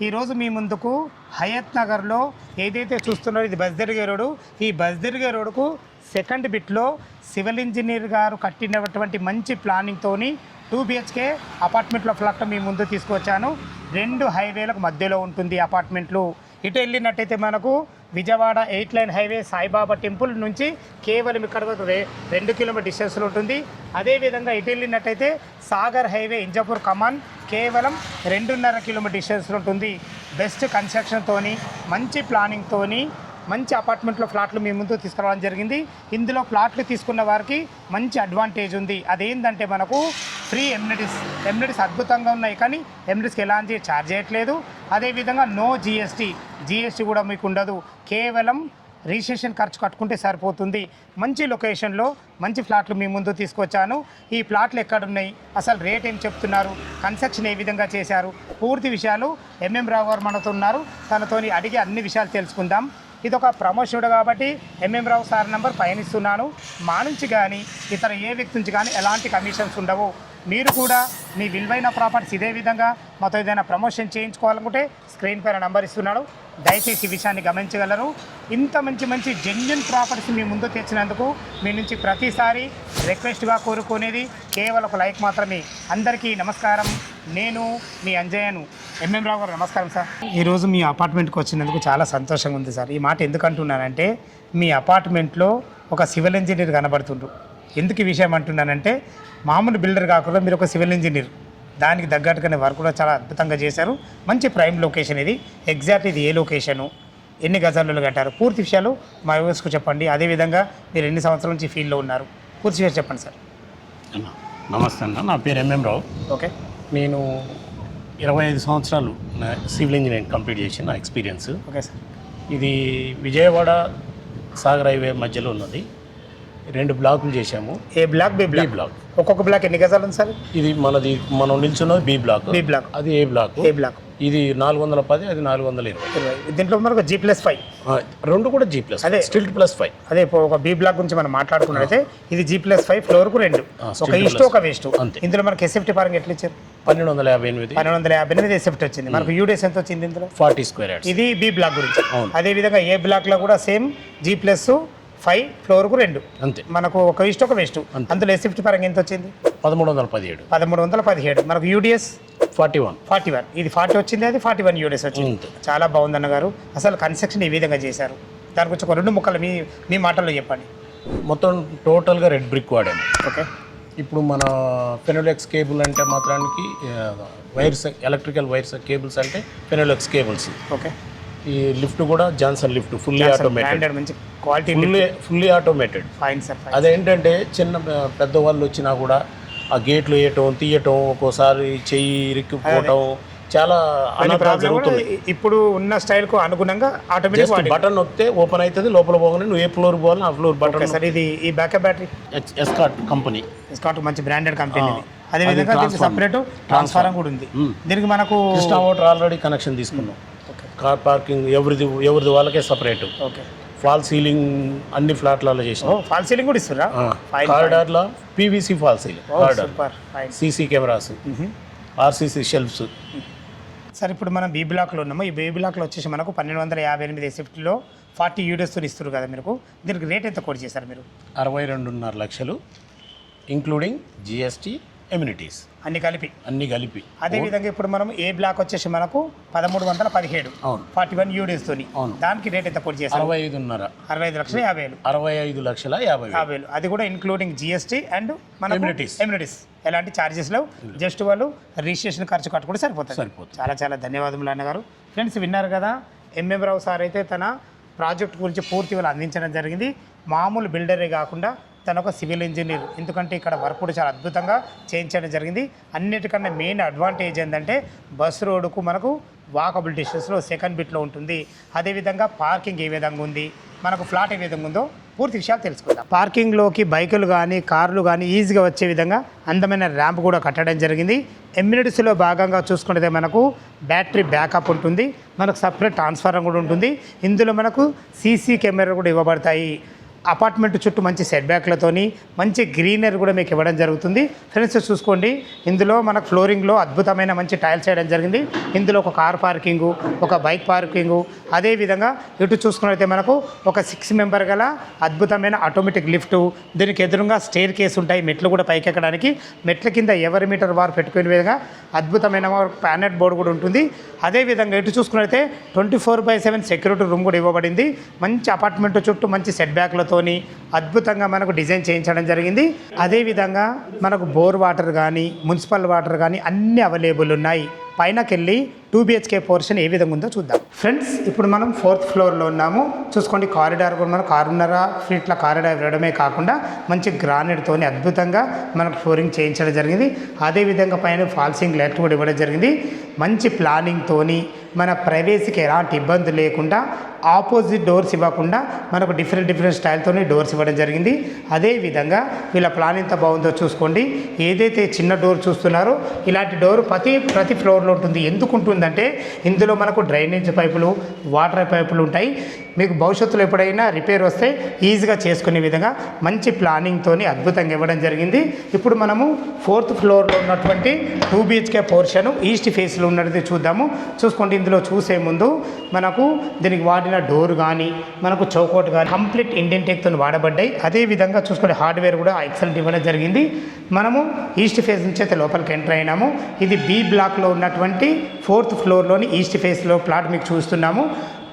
ఈరోజు మీ ముందుకు హయత్ నగర్లో ఏదైతే చూస్తున్నారో ఇది బస్దర్గే రోడ్డు. ఈ బస్దర్గే రోడ్డుకు సెకండ్ బిట్లో సివిల్ ఇంజనీర్ గారు కట్టినటువంటి మంచి ప్లానింగ్తోని 2 BHK అపార్ట్మెంట్లో ఫ్లాట్ మీ ముందు తీసుకొచ్చాను. 2 హైవేలకు మధ్యలో ఉంటుంది అపార్ట్మెంట్లు. ఇటు వెళ్ళినట్టయితే మనకు Vijayawada 8 line highway Saibaba temple నుంచి కేవలం ఇక్కడ వరకు 2 కిలోమీటర్ డిస్టెన్స్లో ఉంటుంది. అదేవిధంగా ఇటు వెళ్ళినట్టయితే సాగర్ హైవే ఇంజాపూర్ కమాన్ కేవలం 2.5 కిలోమీటర్ డిస్టెన్స్లో ఉంటుంది. బెస్ట్ కన్స్ట్రక్షన్తోని మంచి ప్లానింగ్తోని మంచి అపార్ట్మెంట్లో ఫ్లాట్లు మీ ముందు తీసుకురావడం జరిగింది. ఇందులో ఫ్లాట్లు తీసుకున్న వారికి మంచి అడ్వాంటేజ్ ఉంది. అదేంటంటే మనకు ఫ్రీ ఎమ్యూనిటీస్ అద్భుతంగా ఉన్నాయి, కానీ ఎమ్యూనిటీస్కి ఎలాంటి ఛార్జ్ చేయట్లేదు. అదేవిధంగా నో జిఎస్టీ కూడా మీకు ఉండదు. కేవలం రిజిస్ట్రేషన్ ఖర్చు కట్టుకుంటే సరిపోతుంది. మంచి లొకేషన్లో మంచి ఫ్లాట్లు మీ ముందు తీసుకొచ్చాను. ఈ ఫ్లాట్లు ఎక్కడున్నాయి, అసలు రేట్ ఏం చెప్తున్నారు, కన్స్ట్రక్షన్ ఏ విధంగా చేశారు, పూర్తి విషయాలు ఎంఎం రావు గారు మనతో ఉన్నారు. తనతోని అడిగి అన్ని విషయాలు తెలుసుకుందాం. ఇది ఒక ప్రమోషన్ కాబట్టి ఎంఎం రావు సార్ నెంబర్ పైన ఇస్తున్నాను. మా నుంచి కానీ ఇతర ఏ వ్యక్తి నుంచి కానీ ఎలాంటి కమిషన్స్ ఉండవు. మీరు కూడా మీ విలువైన ప్రాపర్టీస్ ఇదే విధంగా మాతో ఏదైనా ప్రమోషన్ చేయించుకోవాలనుకుంటే స్క్రీన్ పైన నెంబర్ ఇస్తున్నాడు. దయచేసి ఈ విషయాన్ని గమనించగలరు. ఇంత మంచి జెన్యూన్ ప్రాపర్టీస్ మీ ముందు తెచ్చినందుకు మీ నుంచి ప్రతిసారి రిక్వెస్ట్గా కోరుకునేది కేవలం ఒక లైక్ మాత్రమే. అందరికీ నమస్కారం. నేను మీ అంజయ్యను. ఎంఎం రావు గారు నమస్కారం సార్. ఈరోజు మీ అపార్ట్మెంట్కి వచ్చినందుకు చాలా సంతోషంగా ఉంది సార్. ఈ మాట ఎందుకు అంటున్నానంటే మీ అపార్ట్మెంట్లో ఒక సివిల్ ఇంజనీర్ కనబడుతుండ్రు. ఎందుకు ఈ విషయం అంటున్నానంటే మామూలు బిల్డర్ కాకుండా మీరు ఒక సివిల్ ఇంజనీర్, దానికి తగ్గట్టుగానే వర్క్ కూడా చాలా అద్భుతంగా చేశారు. మంచి ప్రైమ్ లొకేషన్ ఇది. ఎగ్జాక్ట్ ఇది ఏ లొకేషను, ఎన్ని గజాలలో కట్టారు, పూర్తి విషయాలు మా వ్యూవర్స్కు చెప్పండి. అదేవిధంగా మీరు ఎన్ని సంవత్సరాల నుంచి ఫీల్డ్లో ఉన్నారు, పూర్తి విషయాలు చెప్పండి సార్. నమస్తే అన్న, నా పేరు ఎంఎం రావు. ఓకే, నేను 25 సంవత్సరాలు సివిల్ ఇంజనీరింగ్ కంప్లీట్ చేసిన నా ఎక్స్పీరియన్స్. Okay sir. ఇది విజయవాడ సాగర్ హైవే మధ్యలో ఉన్నది. 2 బ్లాకులు చేశాము. ఏ బ్లాక్? B block. ఒక్కొక్క బ్లాక్ ఎన్ని గజాలు ఉంది సార్? ఇది మనం నిల్చున్నది బి బ్లాక్. అది ఏ బ్లాక్. ఇది 410, అది 420. దీంట్లో మనకు G+5 రెండు కూడా G+, అదే స్టిల్ట్ +5. అదే ఒక బి బ్లాక్ గురించి మనం మాట్లాడుకున్నట్లయితే ఇది G+5 ఫ్లోర్కు 2, ఒక ఈస్ట్ ఒక వెస్ట్. ఇందులో మనకి ఎస్ఎఫ్టీ పరంగా ఎట్లా ఇచ్చారు? 1258 ఎస్ఎఫ్టీ వచ్చింది. మనకు యూడేస్ ఎంత వచ్చింది ఇందులో? 40 స్క్వేర్ యార్డ్స్. ఇది బి బ్లాక్ గురించి. అదే విధంగా ఏ బ్లాక్ లో కూడా సేమ్ G+5 ఫ్లోర్కు 2 అంతే. మనకు ఒక ఈస్ట్ ఒక వెస్ట్. అందులో ఎస్ఎఫ్టీ పరంగా ఎంత వచ్చింది? 1317. మనకు యూడిఎస్ 41. ఇది 40 వచ్చింది, అది 41 యూడిఎస్ వచ్చింది. చాలా బాగుంది అన్నగారు. అసలు కన్స్ట్రక్షన్ ఈ విధంగా చేశారు, దాని గురించి ఒక 2 ముక్కలు మీ మాటల్లో చెప్పండి. మొత్తం టోటల్గా రెడ్ బ్రిక్ వాడాము. ఓకే. ఇప్పుడు మన ఫెనోలెక్స్ కేబుల్ అంటే మాత్రానికి వైర్స్, ఎలక్ట్రికల్ వైర్స్ కేబుల్స్ అంటే ఫెనోలెక్స్ కేబుల్స్. ఓకే. ఈ లిఫ్ట్ కూడా జాన్సన్ లిఫ్ట్, ఫుల్లీ ఆటోమేటెడ్, మంచి quality, fully automated. Fine sir. అదేంటంటే చిన్న పెద్ద వాళ్ళు వచ్చినా కూడా ఆ గేట్లు వేయటం తీయటం, ఒక్కోసారి చెయ్యి ఇరుక్కుపోవటం, చాలా అనాథాలు జరుగుతుంది. ఇప్పుడు ఉన్న స్టైల్కు అనుగుణంగా ఆటోమేటిక్ బటన్ నొక్కితే ఓపెన్ అవుతుంది. లోపల పోగానే నువ్వు ఏ ఫ్లోర్ పోవాలి ఆ ఫ్లోర్ బటన్. సార్ ఇది ఈ backup battery escort company. Escort మంచి బ్రాండెడ్ కంపెనీ. అదేవిధంగా దీనికి సపరేట్ ట్రాన్స్ఫారం కూడా ఉంది. దీనికి మనకు కృష్ణా వాటర్ ఆల్రెడీ కనెక్షన్ తీసుకున్నాం. కార్ పార్కింగ్ ఎవరిది వాళ్ళకే సపరేట్. ఓకే. ఫాల్ సీలింగ్ అన్ని ఫ్లాట్లలో చేసాం. ఫాల్ సీలింగ్ కూడా ఇస్తారా? కారిడార్లో PVC fall ceiling, CC cameras, RCC shelves. Sir ఇప్పుడు మనం బీ బ్లాక్లో ఉన్నాము. ఈ బీ బ్లాక్లో వచ్చేసి మనకు 1258 ఎస్ఎఫ్టీలో 40 యూడిఎస్తో ఇస్తారు కదా మీరు. దీనికి రేట్ ఎంత కోట్ చేశారు మీరు? 62.5 లక్షలు, ఇంక్లూడింగ్ జిఎస్టీ, ఎమ్యూనిటీస్ అన్ని కలిపి. అదేవిధంగా ఇప్పుడు మనం ఏ బ్లాక్ వచ్చేసి మనకు 1317, 41 యూడిఎస్తో, దానికి రేట్ ఎంత కోట్ చేశారు? 65,50,000. 65,50,000. అది కూడా ఇంక్లూడింగ్ జిఎస్టీ అండ్ మన ఎమ్యూనిటీస్. ఎలాంటి ఛార్జెస్ లేవు, జస్ట్ వాళ్ళు రిజిస్ట్రేషన్ ఖర్చు కట్టుకుంటే సరిపోతుంది. చాలా ధన్యవాదములు అన్నగారు. ఫ్రెండ్స్ విన్నారు కదా, ఎంఎం రావు సార్ అయితే తన ప్రాజెక్ట్ గురించి పూర్తి వాళ్ళు అందించడం జరిగింది. మామూలు బిల్డరే కాకుండా తను ఒక సివిల్ ఇంజనీర్. ఎందుకంటే ఇక్కడ వర్క్ కూడా చాలా అద్భుతంగా చేయించడం జరిగింది. అన్నిటికన్నా మెయిన్ అడ్వాంటేజ్ ఏంటంటే బస్ రోడ్డుకు మనకు వాకబుల్ డిస్టెన్స్లో సెకండ్ బిట్లో ఉంటుంది. అదేవిధంగా పార్కింగ్ ఏ విధంగా ఉంది, మనకు ఫ్లాట్ ఏ విధంగా ఉందో పూర్తి విషయాలు తెలుసుకుందాం. పార్కింగ్లోకి బైకులు కానీ కార్లు కానీ ఈజీగా వచ్చే విధంగా అందమైన ర్యాంప్ కూడా కట్టడం జరిగింది. ఎమ్యూనిటీస్లో భాగంగా చూసుకుంటే మనకు బ్యాటరీ బ్యాకప్ ఉంటుంది, మనకు సపరేట్ ట్రాన్స్ఫార్మర్ కూడా ఉంటుంది. ఇందులో మనకు సీసీ కెమెరా కూడా ఇవ్వబడతాయి. అపార్ట్మెంట్ చుట్టూ మంచి సెట్ బ్యాక్లతోని మంచి గ్రీనరీ కూడా మీకు ఇవ్వడం జరుగుతుంది. ఫ్రెండ్స్ చూసుకోండి, ఇందులో మనకు ఫ్లోరింగ్లో అద్భుతమైన మంచి టైల్స్ వేయడం జరిగింది. ఇందులో ఒక కార్ పార్కింగు, ఒక బైక్ పార్కింగు, అదేవిధంగా ఇటు చూసుకున్నట్లయితే మనకు ఒక 6 మెంబర్ గల అద్భుతమైన ఆటోమేటిక్ లిఫ్టు, దీనికి ఎదురుగా స్టేర్ కేస్ ఉంటాయి, మెట్లు కూడా పైకి ఎక్కడానికి. మెట్ల కింద ఎవరి మీటర్ వారు పెట్టుకునే విధంగా అద్భుతమైన ప్యానెట్ బోర్డు కూడా ఉంటుంది. అదేవిధంగా ఇటు చూసుకున్నట్లయితే 24/7 సెక్యూరిటీ రూమ్ కూడా ఇవ్వబడింది. మంచి అపార్ట్మెంట్ చుట్టూ మంచి సెట్ బ్యాక్లతోని అద్భుతంగా మనకు డిజైన్ చేయించడం జరిగింది. అదేవిధంగా మనకు బోర్ వాటర్ కానీ మున్సిపల్ వాటర్ కానీ అన్నీ అవైలబుల్ ఉన్నాయి. పైనకెళ్ళి 2 BHK పోర్షన్ ఏ విధంగా ఉందో చూద్దాం. ఫ్రెండ్స్ ఇప్పుడు మనం 4th ఫ్లోర్లో ఉన్నాము. చూసుకోండి, కారిడార్ కూడా మనం 6.5 ఫీట్ల కారిడార్ ఇవ్వడమే కాకుండా మంచి గ్రానైట్తోని అద్భుతంగా మనకు ఫ్లోరింగ్ చేయించడం జరిగింది. అదేవిధంగా పైన ఫాల్సింగ్ లైట్ కూడా ఇవ్వడం జరిగింది. మంచి ప్లానింగ్తోని మన ప్రైవేసీకి ఎలాంటి ఇబ్బంది లేకుండా ఆపోజిట్ డోర్స్ ఇవ్వకుండా మనకు డిఫరెంట్ స్టైల్తోని డోర్స్ ఇవ్వడం జరిగింది. అదేవిధంగా వీళ్ళ ప్లాన్ ఎంత బాగుందో చూసుకోండి. ఏదైతే చిన్న డోర్ చూస్తున్నారో ఇలాంటి డోర్ ప్రతి ఫ్లోర్లో ఉంటుంది. ఎందుకు ఉంటుందంటే ఇందులో మనకు డ్రైనేజ్ పైపులు, వాటర్ పైపులు ఉంటాయి. మీకు భవిష్యత్తులో ఎప్పుడైనా రిపేర్ వస్తే ఈజీగా చేసుకునే విధంగా మంచి ప్లానింగ్తోని అద్భుతంగా ఇవ్వడం జరిగింది. ఇప్పుడు మనము 4th ఫ్లోర్లో ఉన్నటువంటి 2 BHK పోర్షన్ ఈస్ట్ ఫేస్లో ఉన్నది చూద్దాము. చూసుకోండి, ఇందులో చూసే ముందు మనకు దీనికి వాడిన డోర్ కానీ మనకు చౌకోట్ కానీ కంప్లీట్ ఇండియన్ టెక్తో వాడబడ్డాయి. అదేవిధంగా చూసుకుంటే హార్డ్వేర్ కూడా ఎక్సలెంట్ ఇవ్వడం జరిగింది. మనము ఈస్ట్ ఫేస్ నుంచి అయితే లోపలికి ఎంటర్ అయినాము. ఇది B బ్లాక్లో ఉన్నటువంటి 4th ఫ్లోర్లోని ఈస్ట్ ఫేస్లో ప్లాట్ మీకు చూస్తున్నాము.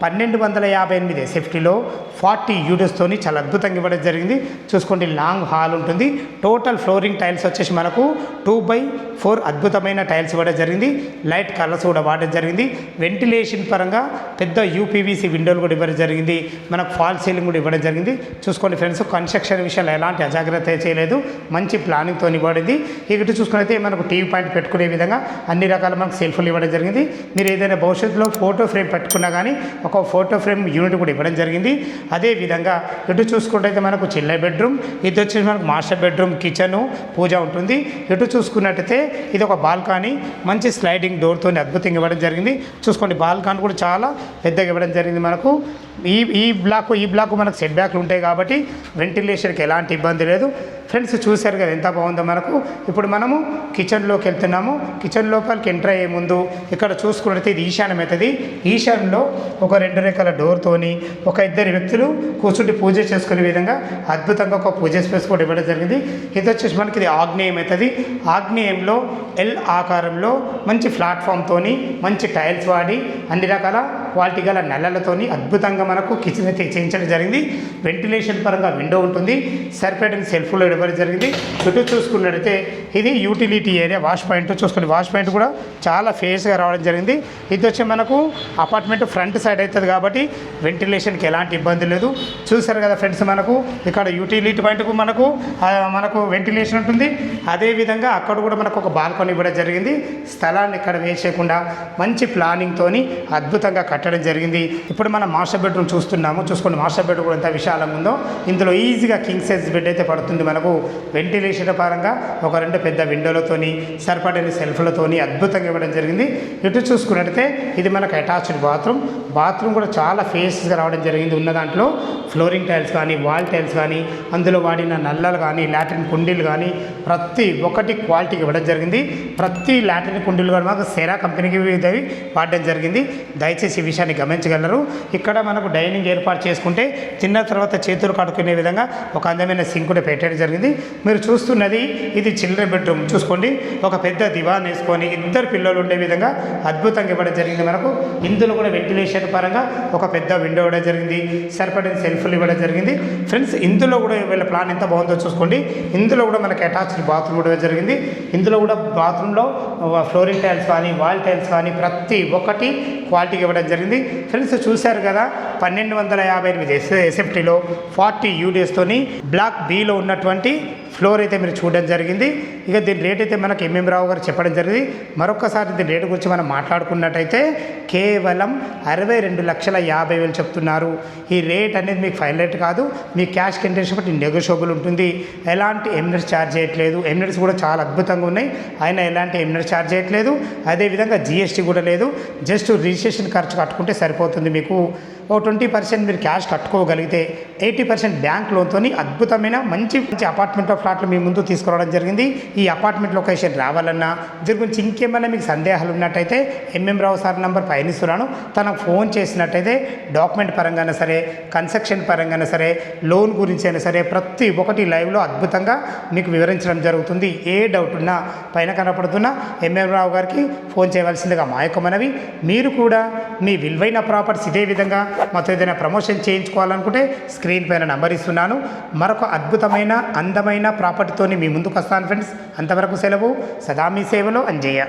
1258 SFTలో 40 యూనిట్స్తోని చాలా అద్భుతంగా ఇవ్వడం జరిగింది. చూసుకోండి, లాంగ్ హాల్ ఉంటుంది. టోటల్ ఫ్లోరింగ్ టైల్స్ వచ్చేసి మనకు 2/4 అద్భుతమైన టైల్స్ ఇవ్వడం జరిగింది. లైట్ కలర్స్ కూడా వాడడం జరిగింది. వెంటిలేషన్ పరంగా పెద్ద UPVC విండోలు కూడా ఇవ్వడం జరిగింది. మనకు ఫాల్ సీలింగ్ కూడా ఇవ్వడం జరిగింది. చూసుకోండి ఫ్రెండ్స్, కన్స్ట్రక్షన్ విషయంలో ఎలాంటి అజాగ్రత్త చేయలేదు, మంచి ప్లానింగ్తో ఇవ్వబడింది. ఇటు చూసుకున్నైతే మనకు టీవీ పాయింట్ పెట్టుకునే విధంగా అన్ని రకాల మనకు సెల్ఫ్లు ఇవ్వడం జరిగింది. మీరు ఏదైనా భవిష్యత్తులో ఫోటో ఫ్రేమ్ పెట్టుకున్నా కానీ ఒక ఫోటో ఫ్రేమ్ యూనిట్ కూడా ఇవ్వడం జరిగింది. అదేవిధంగా ఇటు చూసుకుంటే మనకు చిన్న బెడ్రూమ్, ఇది వచ్చేసి మనకు మాస్టర్ బెడ్రూమ్, కిచెను, పూజ ఉంటుంది. ఇటు చూసుకున్నట్టయితే ఇది ఒక బాల్కనీ, మంచి స్లైడింగ్ డోర్తో అద్భుతంగా ఇవ్వడం జరిగింది. చూసుకోండి, బాల్కనీ కూడా చాలా పెద్దగా ఇవ్వడం జరిగింది. మనకు ఈ బ్లాక్ మనకు సెట్ బ్యాక్లు ఉంటాయి కాబట్టి వెంటిలేషన్కి ఎలాంటి ఇబ్బంది లేదు. ఫ్రెండ్స్ చూశారు కదా ఎంత బాగుందో. మనకు ఇప్పుడు మనము కిచెన్లోకి వెళ్తున్నాము. కిచెన్ లోపలికి ఎంటర్ అయ్యే ముందు ఇక్కడ చూసుకున్నట్లయితే ఇది ఈశాన్యం అవుతుంది. ఈశాన్యంలో ఒక 2 రేఖల డోర్తోని ఒక 2 వ్యక్తులు కూర్చుండి పూజ చేసుకునే విధంగా అద్భుతంగా ఒక పూజ స్పేస్ కూడా ఇవ్వడం జరిగింది. ఇది వచ్చేసి మనకి ఇది ఆగ్నేయం అవుతుంది. ఆగ్నేయంలో L ఆకారంలో మంచి ప్లాట్ఫామ్తోని మంచి టైల్స్ వాడి అన్ని రకాల క్వాలిటీ గల నల్లలతోని అద్భుతంగా మనకు కిచెన్ అయితే చేయించడం జరిగింది. వెంటిలేషన్ పరంగా విండో ఉంటుంది. సరిపడిన సెల్ఫ్లో ఇవ్వడం జరిగింది. ఇటు చూసుకున్నట్టయితే ఇది యూటిలిటీ ఏరియా, వాష్ పాయింట్ చూసుకుని వాష్ పాయింట్ కూడా చాలా ఫేస్గా రావడం జరిగింది. ఇది వచ్చి మనకు అపార్ట్మెంట్ ఫ్రంట్ సైడ్ అవుతుంది కాబట్టి వెంటిలేషన్కి ఎలాంటి ఇబ్బంది లేదు. చూసారు కదా ఫ్రెండ్స్, మనకు ఇక్కడ యూటిలిటీ పాయింట్కు మనకు వెంటిలేషన్ ఉంటుంది. అదేవిధంగా అక్కడ కూడా మనకు ఒక బాల్కనీ ఇవ్వడం జరిగింది. స్థలాన్ని ఇక్కడ వేసేయకుండా మంచి ప్లానింగ్తోని అద్భుతంగా కట్టడం జరిగింది. ఇప్పుడు మనం మాస్టర్ బెడ్రూమ్ చూస్తున్నాము. చూసుకోండి, మాస్టర్ బెడ్రూమ్ కూడా ఎంత విశాలంగా ఉందో. ఇందులో ఈజీగా కింగ్ సైజ్ బెడ్ అయితే పడుతుంది. మనకు వెంటిలేషన్ పరంగా ఒక 2 పెద్ద విండోలతోని సరిపడిన సెల్ఫ్లతోని అద్భుతంగా ఇవ్వడం జరిగింది. ఇటు చూసుకున్నట్టయితే ఇది మనకు అటాచ్డ్ బాత్రూమ్ కూడా చాలా ఫేస్గా రావడం జరిగింది. ఉన్న దాంట్లో ఫ్లోరింగ్ టైల్స్ కానీ వాల్ టైల్స్ కానీ అందులో వాడిన నల్లలు కానీ లాట్రిన్ కుండీలు కానీ ప్రతి ఒక్కటి క్వాలిటీకి ఇవ్వడం జరిగింది. ప్రతి లాట్రిన్ కుండీలు కూడా మాకు సెరా కంపెనీకి వాడడం జరిగింది. దయచేసి ఈ విషయాన్ని గమనించగలరు. ఇక్కడ మనకు డైనింగ్ ఏర్పాటు చేసుకుంటే తిన్న తర్వాత చేతులు కడుక్కునే విధంగా ఒక అందమైన సింక్ కూడా పెట్టడం జరిగింది. మీరు చూస్తున్నది ఇది చిల్డ్రన్ బెడ్రూమ్. చూసుకోండి, ఒక పెద్ద దివాన్ వేసుకొని 2 పిల్లలు ఉండే విధంగా అద్భుతంగా ఇవ్వడం జరిగింది. మనకు ఇందులో కూడా వెంటిలేషన్ పరంగా ఒక పెద్ద విండో ఇవ్వడం జరిగింది. సరిపడిన సెల్ఫ్లు ఇవ్వడం జరిగింది. ఫ్రెండ్స్, ఇందులో కూడా వీళ్ళ ప్లాన్ ఎంత బాగుందో చూసుకోండి. ఇందులో కూడా మనకి అటాచ్డ్ బాత్రూమ్ కూడా జరిగింది. ఇందులో కూడా బాత్రూంలో ఫ్లోరింగ్ టైల్స్ కానీ వాల్ టైల్స్ కానీ ప్రతి ఒక్కటి క్వాలిటీగా ఇవ్వడం జరిగింది. ఫ్రెండ్స్ చూశారు కదా, 1258 SFTలో 40 యూనిట్స్తోని బ్లాక్ Bలో ఉన్నటువంటి ఫ్లోర్ అయితే మీరు చూడడం జరిగింది. ఇక దీని రేట్ అయితే మనకు ఎంఎం రావు గారు చెప్పడం జరిగింది. మరొకసారి దీని రేటు గురించి మనం మాట్లాడుకున్నట్టయితే కేవలం 62,50,000 చెప్తున్నారు. ఈ రేట్ అనేది మీకు ఫైనల్ రేట్ కాదు, మీ క్యాష్ కండిషన్ బట్టి నెగోషియబుల్ ఉంటుంది. ఎలాంటి ఎమినెట్స్ ఛార్జ్ చేయట్లేదు. ఎమినెట్స్ కూడా చాలా అద్భుతంగా ఉన్నాయి. అయినా ఎలాంటి ఎమినెట్స్ ఛార్జ్ చేయట్లేదు. అదేవిధంగా GST కూడా లేదు. జస్ట్ రిజిస్ట్రేషన్ ఖర్చు కట్టుకుంటే సరిపోతుంది మీకు. ఓ 20% మీరు క్యాష్ కట్టుకోగలిగితే 80% బ్యాంక్ లోన్తో అద్భుతమైన మంచి మంచి అపార్ట్మెంట్ ఫ్లాట్లు మీ ముందు తీసుకురావడం జరిగింది. ఈ అపార్ట్మెంట్ లొకేషన్ రావాలన్నా దీని గురించి ఇంకేమైనా మీకు సందేహాలు ఉన్నట్టయితే ఎంఎం రావు సార్ నంబర్ పైన ఇస్తున్నాను. తనకు ఫోన్ చేసినట్టయితే డాక్యుమెంట్ పరంగానే సరే, కన్స్ట్రక్షన్ పరంగానే సరే, లోన్ గురించి అయినా సరే ప్రతి ఒక్కటి లైవ్లో అద్భుతంగా మీకు వివరించడం జరుగుతుంది. ఏ డౌట్ ఉన్నా పైన కనపడుతున్న ఎంఎం రావు గారికి ఫోన్ చేయవలసిందిగా మా యొక్క మనవి. మీరు కూడా మీ విలువైన ప్రాపర్టీస్ ఇదే విధంగా మాతో ఏదైనా ప్రమోషన్ చేయించుకోవాలనుకుంటే స్క్రీన్ పైన నంబర్ ఇస్తున్నాను. మరొక అద్భుతమైన అందమైన ప్రాపర్టీతోని మీ ముందుకు వస్తాను ఫ్రెండ్స్. అంతవరకు సెలవు. సదా మీ సేవలో అంజయ్య.